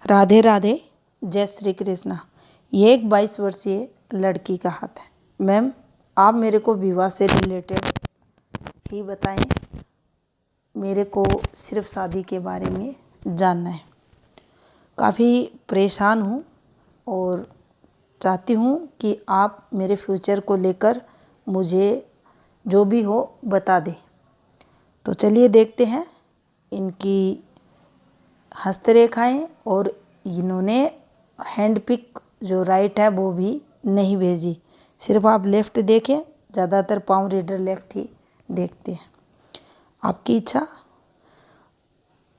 राधे राधे, जय श्री कृष्णा। ये एक 22 वर्षीय लड़की का हाथ है। मैम, आप मेरे को विवाह से रिलेटेड ही बताएं। मेरे को सिर्फ शादी के बारे में जानना है। काफ़ी परेशान हूँ और चाहती हूँ कि आप मेरे फ्यूचर को लेकर मुझे जो भी हो बता दें। तो चलिए देखते हैं। इनकी हस्तरेखाएं और इन्होंने हैंड पिक जो राइट है वो भी नहीं भेजी, सिर्फ आप लेफ़्ट देखें। ज़्यादातर पाम रीडर लेफ़्ट ही देखते हैं। आपकी इच्छा।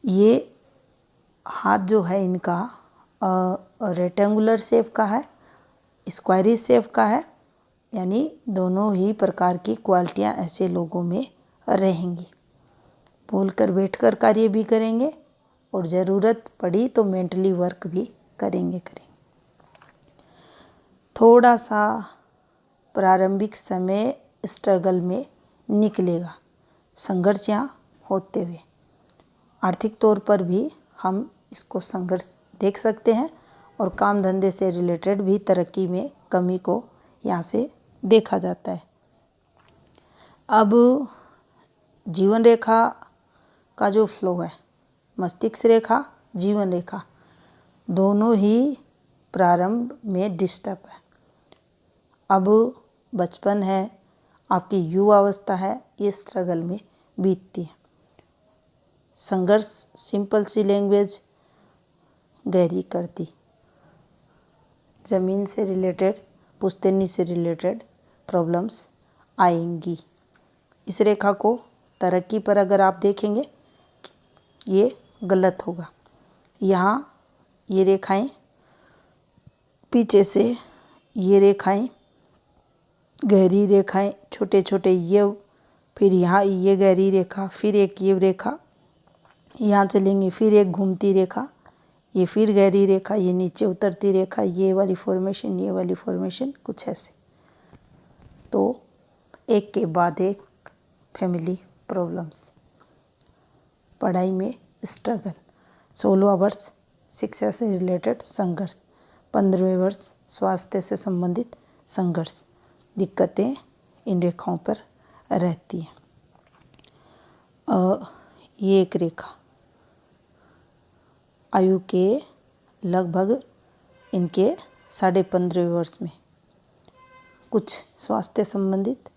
ये हाथ जो है इनका रेक्टेंगुलर शेप का है, स्क्वायरिश शेप का है, यानी दोनों ही प्रकार की क्वालिटियाँ ऐसे लोगों में रहेंगी। बोलकर बैठकर कार्य भी करेंगे और ज़रूरत पड़ी तो मेंटली वर्क भी करेंगे। थोड़ा सा प्रारंभिक समय स्ट्रगल में निकलेगा, संघर्ष यहाँ होते हुए। आर्थिक तौर पर भी हम इसको संघर्ष देख सकते हैं और काम धंधे से रिलेटेड भी तरक्की में कमी को यहाँ से देखा जाता है। अब जीवन रेखा का जो फ्लो है, मस्तिष्क रेखा, जीवन रेखा, दोनों ही प्रारंभ में डिस्टर्ब है। अब बचपन है, आपकी युवा अवस्था है, ये स्ट्रगल में बीतती है। संघर्ष सिंपल सी लैंग्वेज गहरी करती, ज़मीन से रिलेटेड, पुश्तैनी से रिलेटेड प्रॉब्लम्स आएंगी। इस रेखा को तरक्की पर अगर आप देखेंगे ये गलत होगा। यहाँ ये रेखाएं, पीछे से ये रेखाएं, गहरी रेखाएं, छोटे छोटे ये, फिर यहाँ ये गहरी रेखा, फिर एक ये रेखा, यहाँ चलेंगे, फिर एक घूमती रेखा, ये फिर गहरी रेखा, ये नीचे उतरती रेखा, ये वाली फॉर्मेशन, ये वाली फॉर्मेशन, कुछ ऐसे। तो एक के बाद एक फैमिली प्रॉब्लम्स, पढ़ाई में स्ट्रगल, 16वां वर्ष शिक्षा से रिलेटेड संघर्ष, 15वें वर्ष स्वास्थ्य से संबंधित संघर्ष, दिक्कतें इन रेखाओं पर रहती हैं। ये एक रेखा आयु के लगभग इनके 15.5वें वर्ष में कुछ स्वास्थ्य संबंधित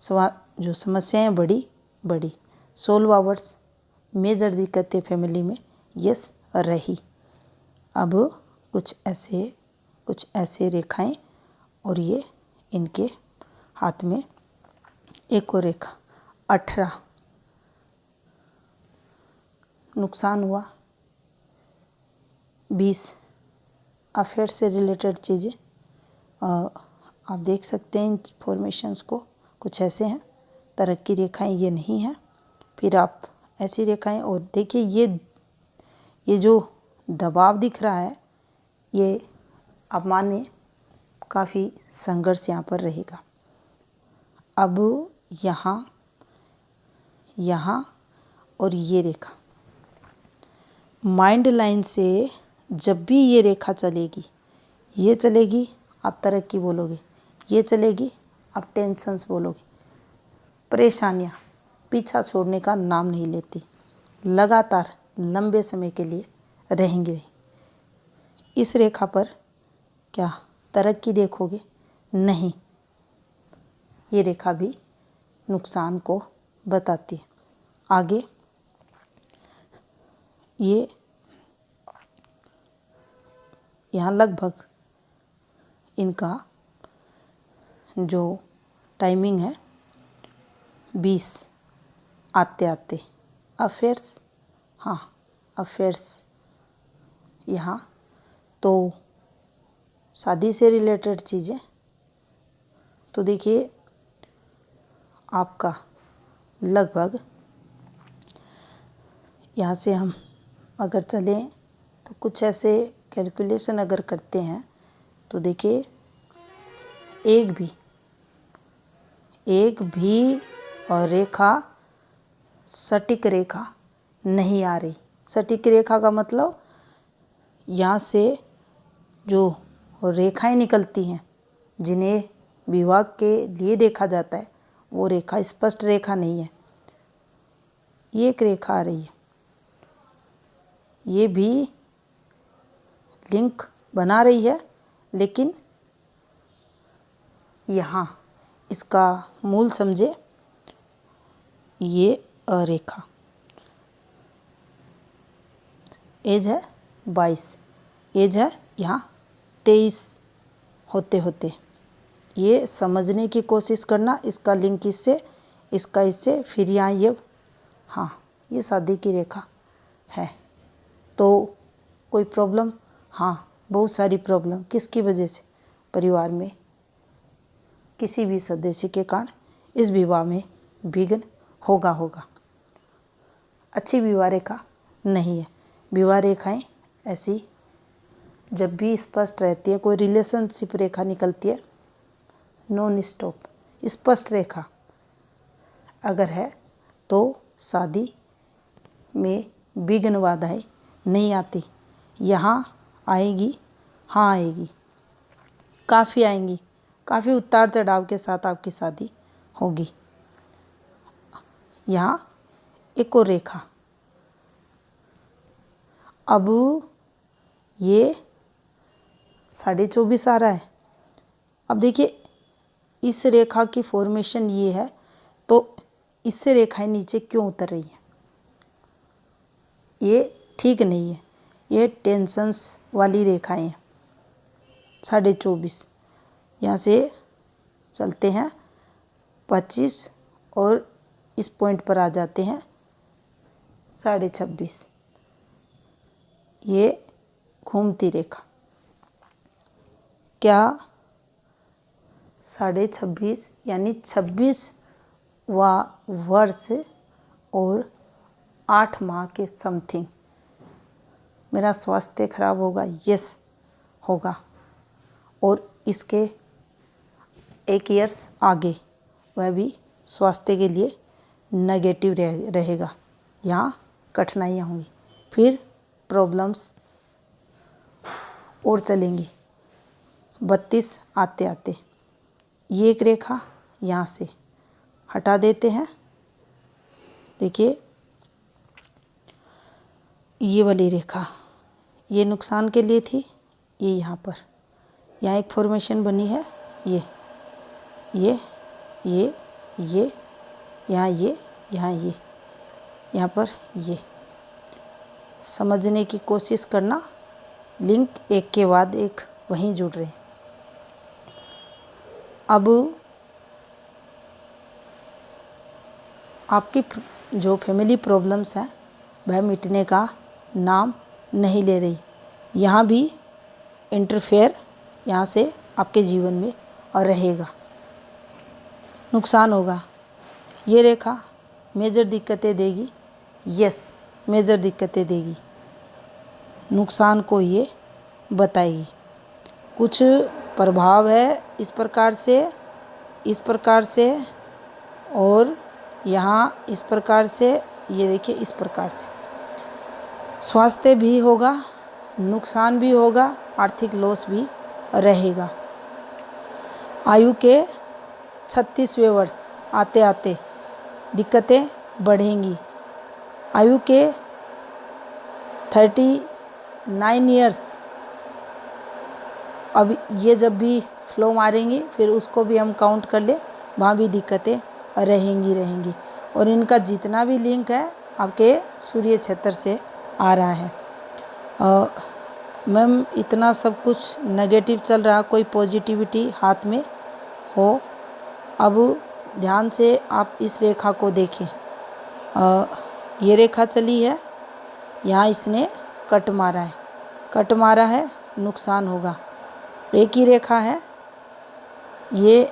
जो समस्याएं बड़ी 16वां वर्ष मेजर दिक्कतें फैमिली में यस रही। अब कुछ ऐसे रेखाएं और ये इनके हाथ में एक और रेखा 18 नुकसान हुआ, 20 अफेयर से रिलेटेड चीज़ें। आप देख सकते हैं इन फॉर्मेशंस को, कुछ ऐसे हैं। तरक्की रेखाएं ये नहीं हैं। फिर आप ऐसी रेखाएं, और देखिए ये जो दबाव दिख रहा है, ये आप माने काफ़ी संघर्ष यहाँ पर रहेगा। अब यहाँ और ये रेखा, माइंड लाइन से जब भी ये रेखा चलेगी, ये चलेगी आप तरक्की बोलोगे, ये चलेगी आप टेंशन्स बोलोगे। परेशानियाँ पीछा छोड़ने का नाम नहीं लेती, लगातार लंबे समय के लिए रहेंगे। इस रेखा पर क्या तरक्की देखोगे? नहीं। ये रेखा भी नुकसान को बताती है। आगे ये यहाँ लगभग इनका जो टाइमिंग है 20 आते आते अफेयर्स, हाँ अफेयर्स यहाँ तो शादी से रिलेटेड चीज़ें। तो देखिए आपका लगभग यहाँ से हम अगर चलें तो कुछ ऐसे कैलकुलेशन अगर करते हैं तो देखिए एक भी और रेखा सटीक रेखा नहीं आ रही। सटीक रेखा का मतलब यहाँ से जो रेखाएं निकलती हैं जिन्हें विवाह के लिए देखा जाता है, वो रेखा स्पष्ट रेखा नहीं है। ये एक रेखा आ रही है, ये भी लिंक बना रही है, लेकिन यहाँ इसका मूल समझे, ये अरेखा। एज है 22, एज है यहाँ 23 होते होते। ये समझने की कोशिश करना, इसका लिंक इससे, इसका इससे, फिर यहाँ ये, हाँ ये शादी की रेखा है। तो कोई प्रॉब्लम? हाँ, बहुत सारी प्रॉब्लम। किसकी वजह से? परिवार में किसी भी सदस्य के कारण इस विवाह में विघ्न होगा। अच्छी विवाह रेखा नहीं है। विवाह रेखाएं ऐसी जब भी स्पष्ट रहती है, कोई रिलेशनशिप रेखा निकलती है, नॉन स्टॉप स्पष्ट रेखा अगर है तो शादी में विघ्न बाधाएं नहीं आती। यहाँ आएगी, हाँ आएगी, काफ़ी आएंगी, काफ़ी उतार चढ़ाव के साथ आपकी शादी होगी। यहाँ एक और रेखा, अब ये 24.5 आ रहा है। अब देखिए इस रेखा की फॉर्मेशन ये है, तो इससे रेखाएं नीचे क्यों उतर रही हैं? ये ठीक नहीं है, ये टेंशन्स वाली रेखाएं हैं। 24.5 यहाँ से चलते हैं 25 और इस पॉइंट पर आ जाते हैं 26.5। ये घूमती रेखा, क्या 26.5 यानी 26वां वर्ष और 8 माह के समथिंग मेरा स्वास्थ्य खराब होगा? यस होगा। और इसके 1 ईयर्स आगे वह भी स्वास्थ्य के लिए नेगेटिव रहेगा। यहाँ कठिनाइयाँ होंगी, फिर प्रॉब्लम्स और चलेंगी। 32 आते आते ये एक रेखा यहाँ से हटा देते हैं। देखिए ये वाली रेखा ये नुकसान के लिए थी, ये यहाँ पर, यहाँ एक फॉर्मेशन बनी है, ये यहाँ ये, यहाँ ये, यहाँ पर ये। समझने की कोशिश करना, लिंक एक के बाद एक वहीं जुड़ रहे हैं। अब आपकी जो फैमिली प्रॉब्लम्स हैं वह मिटने का नाम नहीं ले रही। यहाँ भी इंटरफेयर यहाँ से आपके जीवन में और रहेगा, नुकसान होगा। ये रेखा मेजर दिक्कतें देगी, यस मेजर दिक्कतें देगी, नुकसान को ये बताएगी। कुछ प्रभाव है इस प्रकार से और यहाँ इस प्रकार से, ये देखिए इस प्रकार से। स्वास्थ्य भी होगा, नुकसान भी होगा, आर्थिक लॉस भी रहेगा। आयु के 36वें वर्ष आते आते दिक्कतें बढ़ेंगी। आयु के 39 ईयर्स, अब ये जब भी फ्लो मारेंगी फिर उसको भी हम काउंट कर ले, वहाँ भी दिक्कतें रहेंगी। और इनका जितना भी लिंक है आपके सूर्य क्षेत्र से आ रहा है। मैम इतना सब कुछ नेगेटिव चल रहा, कोई पॉजिटिविटी हाथ में हो। अब ध्यान से आप इस रेखा को देखें। ये रेखा चली है, यहाँ इसने कट मारा है, नुकसान होगा। एक ही रेखा है, ये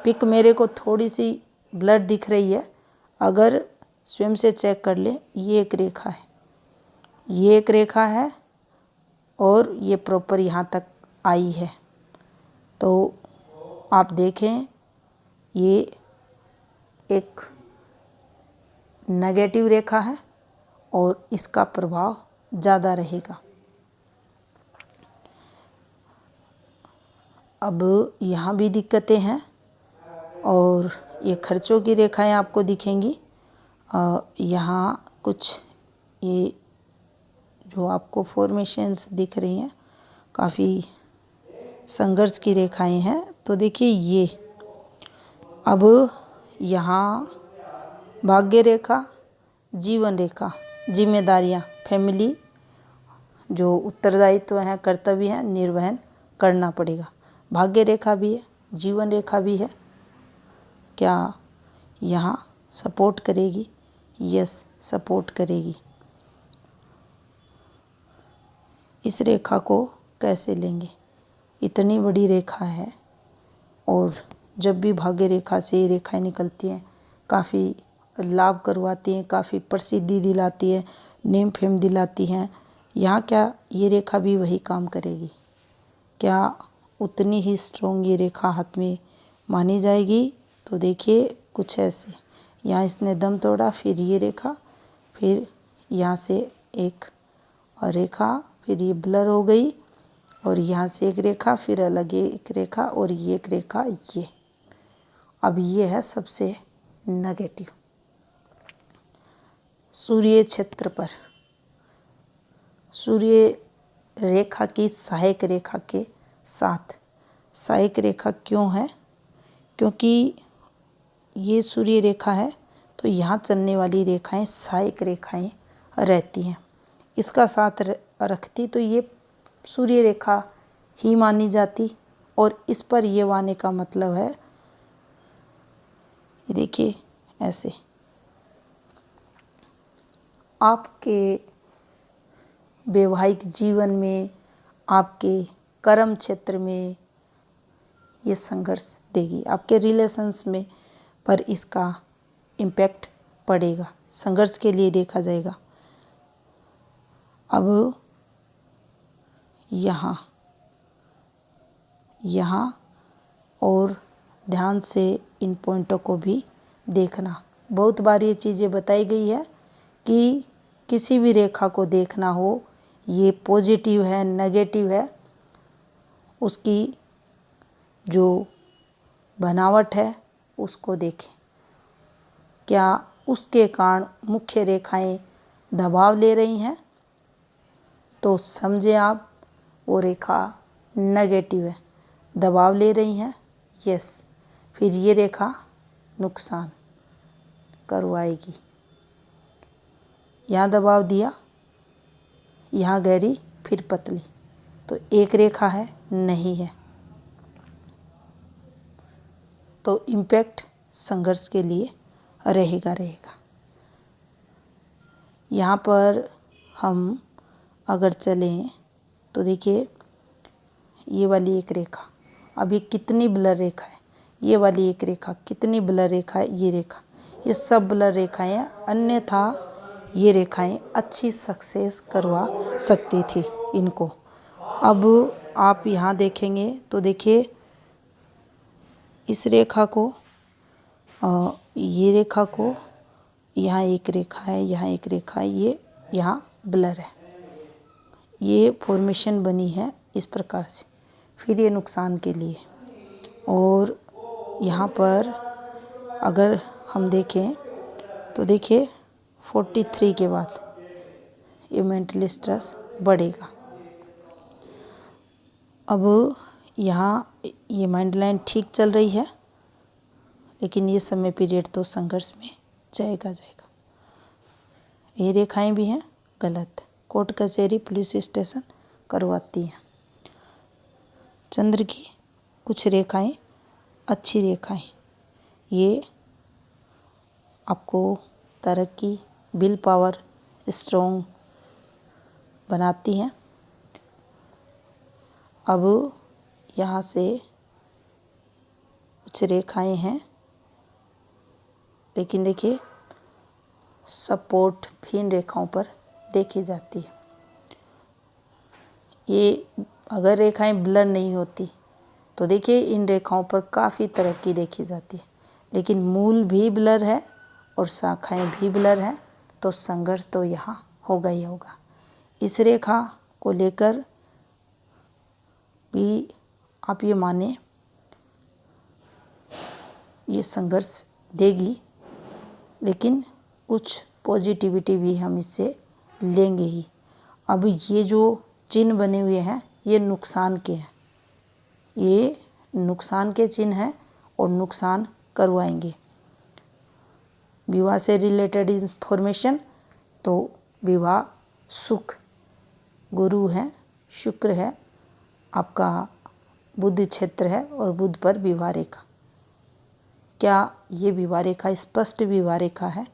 पिक मेरे को थोड़ी सी ब्लड दिख रही है, अगर स्वयं से चेक कर ले। ये एक रेखा है, और ये प्रॉपर यहाँ तक आई है। तो आप देखें ये एक नेगेटिव रेखा है और इसका प्रभाव ज़्यादा रहेगा। अब यहाँ भी दिक्कतें हैं और ये खर्चों की रेखाएं आपको दिखेंगी। यहाँ कुछ ये जो आपको फॉर्मेशंस दिख रही हैं काफ़ी संघर्ष की रेखाएं हैं। तो देखिए ये अब यहाँ भाग्य रेखा, जीवन रेखा, जिम्मेदारियाँ, फैमिली, जो उत्तरदायित्व हैं, कर्तव्य हैं, निर्वहन करना पड़ेगा। भाग्य रेखा भी है, जीवन रेखा भी है। क्या यहाँ सपोर्ट करेगी? यस, सपोर्ट करेगी। इस रेखा को कैसे लेंगे? इतनी बड़ी रेखा है और जब भी भाग्य रेखा से ये रेखाएं निकलती हैं काफ़ी लाभ करवाती हैं, काफ़ी प्रसिद्धि दिलाती है, नेम फेम दिलाती हैं। यहाँ क्या ये रेखा भी वही काम करेगी? क्या उतनी ही स्ट्रॉन्ग ये रेखा हाथ में मानी जाएगी? तो देखिए कुछ ऐसे, यहाँ इसने दम तोड़ा, फिर ये रेखा, फिर यहाँ से एक और रेखा, फिर ये ब्लर हो गई और यहाँ से एक रेखा, फिर अलग एक रेखा और ये एक रेखा। ये अब ये है सबसे नेगेटिव। सूर्य क्षेत्र पर सूर्य रेखा की सहायक रेखा के साथ, सहायक रेखा क्यों है? क्योंकि ये सूर्य रेखा है तो यहाँ चलने वाली रेखाएं सहायक रेखाएं रहती हैं। इसका साथ रखती तो ये सूर्य रेखा ही मानी जाती और इस पर ये आने का मतलब है, ये देखिए ऐसे आपके वैवाहिक जीवन में, आपके कर्म क्षेत्र में ये संघर्ष देगी, आपके रिलेशंस में पर इसका इम्पैक्ट पड़ेगा, संघर्ष के लिए देखा जाएगा। अब यहाँ और ध्यान से इन पॉइंटों को भी देखना। बहुत बार ये चीज़ें बताई गई है कि किसी भी रेखा को देखना हो, ये पॉजिटिव है, नेगेटिव है, उसकी जो बनावट है उसको देखें। क्या उसके कारण मुख्य रेखाएं दबाव ले रही हैं? तो समझे आप वो रेखा नेगेटिव है, दबाव ले रही हैं। यस, फिर ये रेखा नुकसान करवाएगी। यहाँ दबाव दिया, यहाँ गहरी, फिर पतली, तो एक रेखा है, नहीं है, तो इम्पैक्ट संघर्ष के लिए रहेगा। यहाँ पर हम अगर चलें तो देखिए ये वाली एक रेखा, अभी कितनी ब्लर रेखा है, ये वाली एक रेखा कितनी ब्लर रेखा है, ये रेखा, ये सब ब्लर रेखाएं हैं, अन्यथा ये रेखाएं अच्छी सक्सेस करवा सकती थी इनको। अब आप यहाँ देखेंगे तो देखिए इस रेखा को, ये रेखा को, यहाँ एक रेखा है, यहाँ एक रेखा है, ये यहाँ ब्लर है, ये फॉर्मेशन बनी है इस प्रकार से, फिर ये नुकसान के लिए। और यहाँ पर अगर हम देखें तो देखिए 43 के बाद ये मेंटल स्ट्रेस बढ़ेगा। अब यहाँ ये माइंड लाइन ठीक चल रही है, लेकिन ये समय पीरियड तो संघर्ष में जाएगा। ये रेखाएं भी हैं गलत, कोर्ट कचहरी पुलिस स्टेशन करवाती हैं। चंद्र की कुछ रेखाएं अच्छी रेखाएं, ये आपको तरक्की, विल पावर स्ट्रॉन्ग बनाती हैं। अब यहाँ से कुछ रेखाएं हैं, लेकिन देखिए सपोर्ट भी इन रेखाओं पर देखी जाती है। ये अगर रेखाएं ब्लर नहीं होती तो देखिए इन रेखाओं पर काफ़ी तरक्की देखी जाती है, लेकिन मूल भी ब्लर है और शाखाएं भी ब्लर हैं, तो संघर्ष तो यहाँ होगा ही होगा। इस रेखा को लेकर भी आप ये माने ये संघर्ष देगी, लेकिन कुछ पॉजिटिविटी भी हम इससे लेंगे ही। अब ये जो चिन्ह बने हुए हैं ये नुकसान के हैं, ये नुकसान के चिन्ह हैं और नुकसान करवाएंगे। विवाह से रिलेटेड इंफॉर्मेशन, तो विवाह सुख, गुरु है, शुक्र है, आपका बुध क्षेत्र है और बुध पर विवाह रेखा। क्या ये विवाह रेखा स्पष्ट विवाह रेखा है?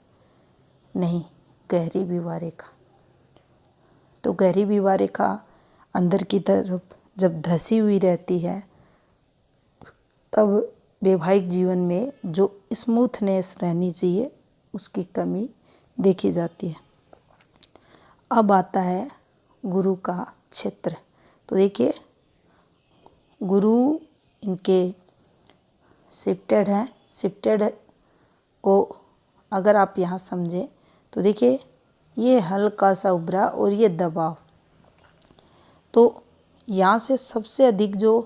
नहीं, गहरी विवाह रेखा। तो गहरी विवाह रेखा अंदर की तरफ जब धसी हुई रहती है तब वैवाहिक जीवन में जो स्मूथनेस रहनी चाहिए उसकी कमी देखी जाती है। अब आता है गुरु का क्षेत्र। तो देखिए गुरु इनके शिफ्टेड हैं। शिफ्टेड को अगर आप यहाँ समझें तो देखिए ये हल्का सा उभरा और ये दबाव। तो यहाँ से सबसे अधिक जो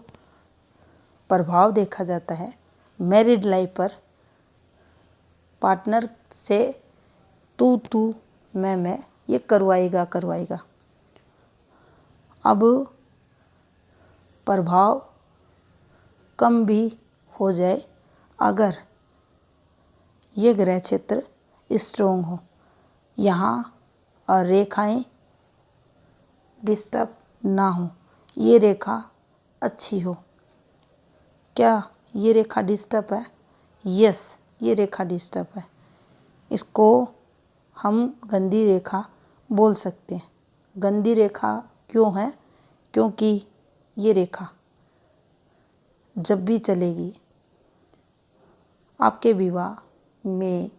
प्रभाव देखा जाता है मैरिड लाइफ पर, पार्टनर से तू मैं ये करवाएगा। अब प्रभाव कम भी हो जाए अगर ये ग्रह क्षेत्र स्ट्रोंग हो, यहाँ और रेखाएं डिस्टर्ब ना हो, ये रेखा अच्छी हो। क्या ये रेखा डिस्टर्ब है? यस, ये रेखा डिस्टर्ब है। इसको हम गंदी रेखा बोल सकते हैं। गंदी रेखा क्यों है? क्योंकि ये रेखा जब भी चलेगी आपके विवाह में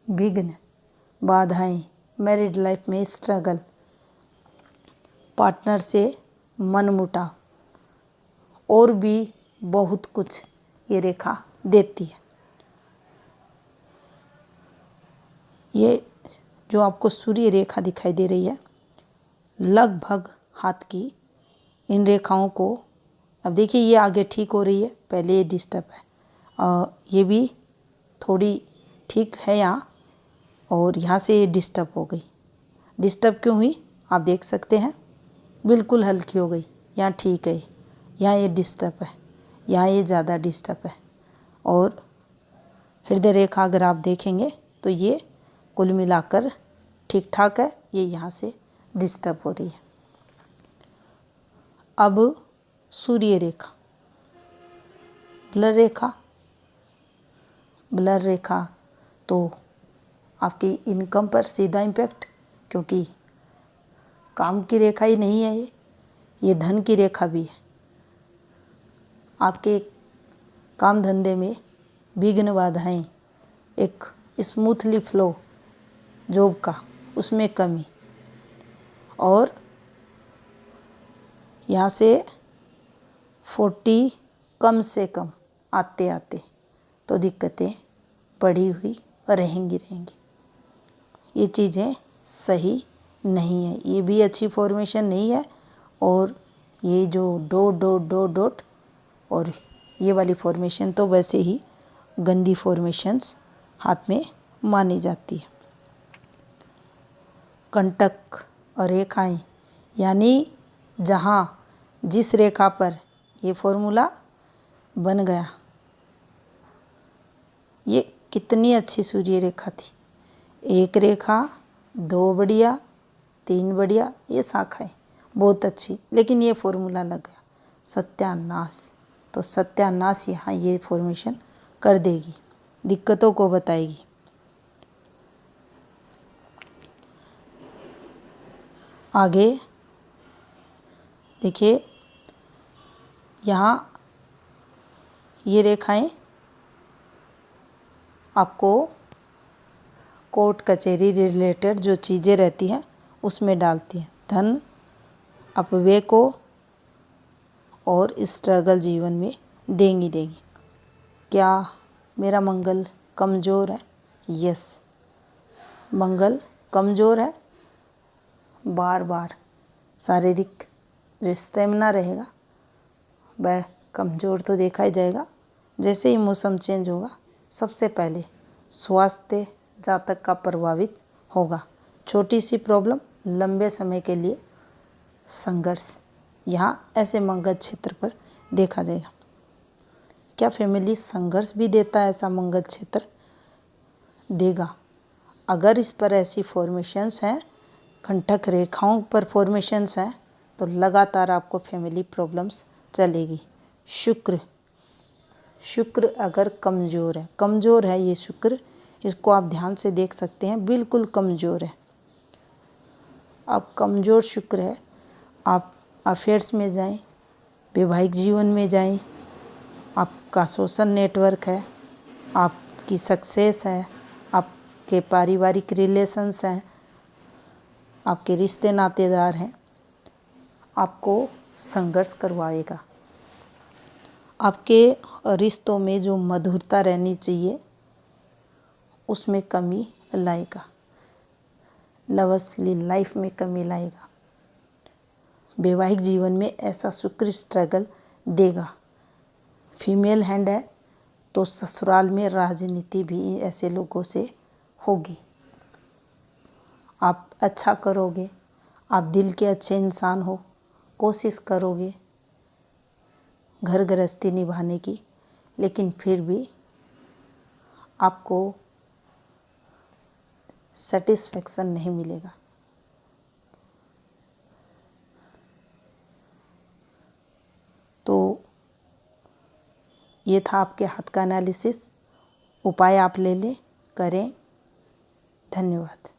विघ्न, बाधाएं, मैरिड लाइफ में स्ट्रगल, पार्टनर से मनमुटाव और भी बहुत कुछ ये रेखा देती है। ये जो आपको सूर्य रेखा दिखाई दे रही है लगभग हाथ की, इन रेखाओं को अब देखिए ये आगे ठीक हो रही है, पहले ये डिस्टर्ब है और ये भी थोड़ी ठीक है यहाँ, और यहाँ से ये डिस्टर्ब हो गई। डिस्टर्ब क्यों हुई आप देख सकते हैं, बिल्कुल हल्की हो गई। यहाँ ठीक है, यहाँ ये डिस्टर्ब है, यहाँ ये ज़्यादा डिस्टर्ब है। और हृदय रेखा अगर आप देखेंगे तो ये कुल मिलाकर ठीक ठाक है, ये यहाँ से डिस्टर्ब हो रही है। अब सूर्य रेखा, ब्लर रेखा तो आपकी इनकम पर सीधा इम्पैक्ट, क्योंकि काम की रेखा ही नहीं है, ये धन की रेखा भी है। आपके काम धंधे में विघ्न, बाधाएं, एक स्मूथली फ्लो जॉब का उसमें कमी, और यहाँ से 40 कम से कम आते आते तो दिक्कतें बढ़ी हुई रहेंगी। ये चीज़ें सही नहीं है, ये भी अच्छी फॉर्मेशन नहीं है। और ये जो डॉट और ये वाली फॉर्मेशन तो वैसे ही गंदी फॉर्मेशंस हाथ में मानी जाती है। कंटक और रेखाएं, यानी जहाँ जिस रेखा पर ये फॉर्मूला बन गया, ये कितनी अच्छी सूर्य रेखा थी। एक रेखा, 2 बढ़िया, 3 बढ़िया, ये शाखाएं बहुत अच्छी, लेकिन ये फॉर्मूला लग गया, सत्यानाश। तो सत्यानाश यहाँ ये फॉर्मेशन कर देगी, दिक्कतों को बताएगी। आगे देखिए यहाँ ये रेखाएं आपको कोर्ट कचहरी रिलेटेड जो चीज़ें रहती हैं उसमें डालती हैं, धन अपव्यय को और स्ट्रगल जीवन में देंगी। क्या मेरा मंगल कमज़ोर है? यस, मंगल कमज़ोर है। बार बार शारीरिक जो स्टेमिना रहेगा वह कमज़ोर तो देखा ही जाएगा। जैसे ही मौसम चेंज होगा, सबसे पहले स्वास्थ्य जातक का प्रभावित होगा। छोटी सी प्रॉब्लम, लंबे समय के लिए संघर्ष, यहाँ ऐसे मंगल क्षेत्र पर देखा जाएगा। क्या फैमिली संघर्ष भी देता है? ऐसा मंगल क्षेत्र देगा। अगर इस पर ऐसी फॉर्मेशंस हैं, कंटक रेखाओं पर फॉर्मेशंस हैं, तो लगातार आपको फैमिली प्रॉब्लम्स चलेगी। शुक्र अगर कमज़ोर है ये शुक्र, इसको आप ध्यान से देख सकते हैं, बिल्कुल कमज़ोर है। अब कमज़ोर शुक्र है, आप अफेयर्स में जाएं, वैवाहिक जीवन में जाएं, आपका सोशल नेटवर्क है, आपकी सक्सेस है, आपके पारिवारिक रिलेशंस हैं, आपके रिश्ते नातेदार हैं, आपको संघर्ष करवाएगा। आपके रिश्तों में जो मधुरता रहनी चाहिए उसमें कमी लाएगा। लवस्ली लाइफ में कमी लाएगा। वैवाहिक जीवन में ऐसा शुक्र स्ट्रगल देगा। फीमेल हैंड है तो ससुराल में राजनीति भी ऐसे लोगों से होगी। आप अच्छा करोगे, आप दिल के अच्छे इंसान हो, कोशिश करोगे घर गृहस्थी निभाने की, लेकिन फिर भी आपको सेटिस्फेक्शन नहीं मिलेगा। तो ये था आपके हाथ का एनालिसिस। उपाय आप ले लें, करें। धन्यवाद।